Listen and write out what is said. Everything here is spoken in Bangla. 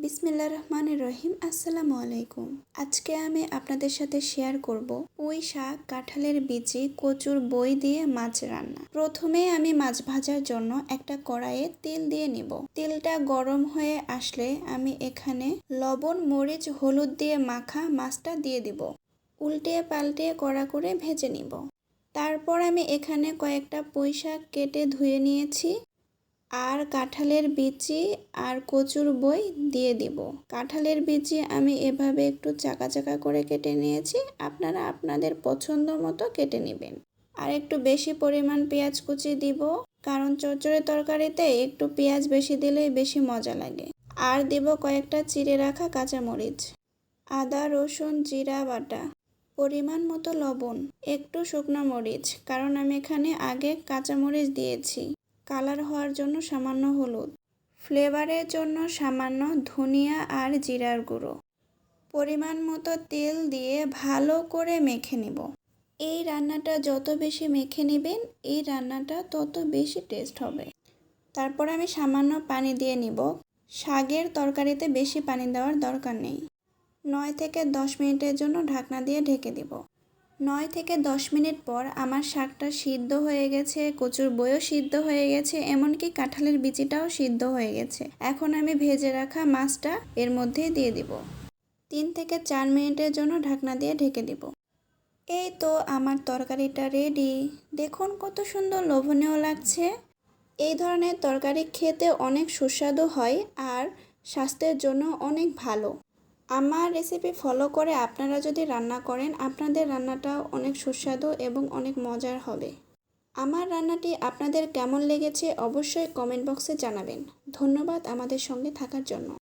বিসমিল্লাহ রহমানির রহিম। আসসালামু আলাইকুম। আজকে আমি আপনাদের সাথে শেয়ার করব পুঁই শাক, কাঁঠালের বিচি, কচুর বই দিয়ে মাছ রান্না। প্রথমে আমি মাছ ভাজার জন্য একটা কড়াইয়ে তেল দিয়ে নিব। তেলটা গরম হয়ে আসলে আমি এখানে লবণ, মরিচ, হলুদ দিয়ে মাখা মাছটা দিয়ে দিব। উল্টে পাল্টে কড়া করে ভেজে নিব। তারপর আমি এখানে কয়েকটা পুঁই শাক কেটে ধুয়ে নিয়েছি আর কাঁঠালের বিচি আর কচুর বই দিয়ে দিব। কাঁঠালের বিচি আমি এভাবে একটু চাকা চাকা করে কেটে নিয়েছি, আপনারা আপনাদের পছন্দ মতো কেটে নেবেন। আর একটু বেশি পরিমাণ পেঁয়াজ কুচি দিব, কারণ চচ্চড়ি তরকারিতে একটু পেঁয়াজ বেশি দিলেই বেশি মজা লাগে। আর দিব কয়েকটা চিড়ে রাখা কাঁচামরিচ, আদা রসুন জিরা বাটা, পরিমাণ মতো লবণ, একটু শুকনো মরিচ, কারণ আমি এখানে আগে কাঁচামরিচ দিয়েছি। কালার হওয়ার জন্য সামান্য হলুদ, ফ্লেভারের জন্য সামান্য ধনিয়া আর জিরার গুঁড়ো, পরিমাণ মতো তেল দিয়ে ভালো করে মেখে নিব। এই রান্নাটা যত বেশি মেখে নেবেন এই রান্নাটা তত বেশি টেস্ট হবে। তারপর আমি সামান্য পানি দিয়ে নিব। শাকের তরকারিতে বেশি পানি দেওয়ার দরকার নেই। 9 থেকে 10 মিনিটের জন্য ঢাকনা দিয়ে ঢেকে দিব। 9 থেকে 10 মিনিট পর আমার শাকটা সিদ্ধ হয়ে গেছে, কচুর বইও সিদ্ধ হয়ে গেছে, এমনকি কাঁঠালের বিচিটাও সিদ্ধ হয়ে গেছে। এখন আমি ভেজে রাখা মাছটা এর মধ্যে দিয়ে দিব। 3 থেকে 4 মিনিটের জন্য ঢাকনা দিয়ে ঢেকে দিব। এই তো আমার তরকারিটা রেডি। দেখুন কত সুন্দর লোভনীয় লাগছে। এই ধরনের তরকারি খেতে অনেক সুস্বাদু হয় আর স্বাস্থ্যের জন্য অনেক ভালো। আমার রেসিপি ফলো করে আপনারা যদি রান্না করেন, আপনাদের রান্নাটাও অনেক সুস্বাদু এবং অনেক মজার হবে। আমার রান্নাটি আপনাদের কেমন লেগেছে অবশ্যই কমেন্ট বক্সে জানাবেন। ধন্যবাদ আমাদের সঙ্গে থাকার জন্য।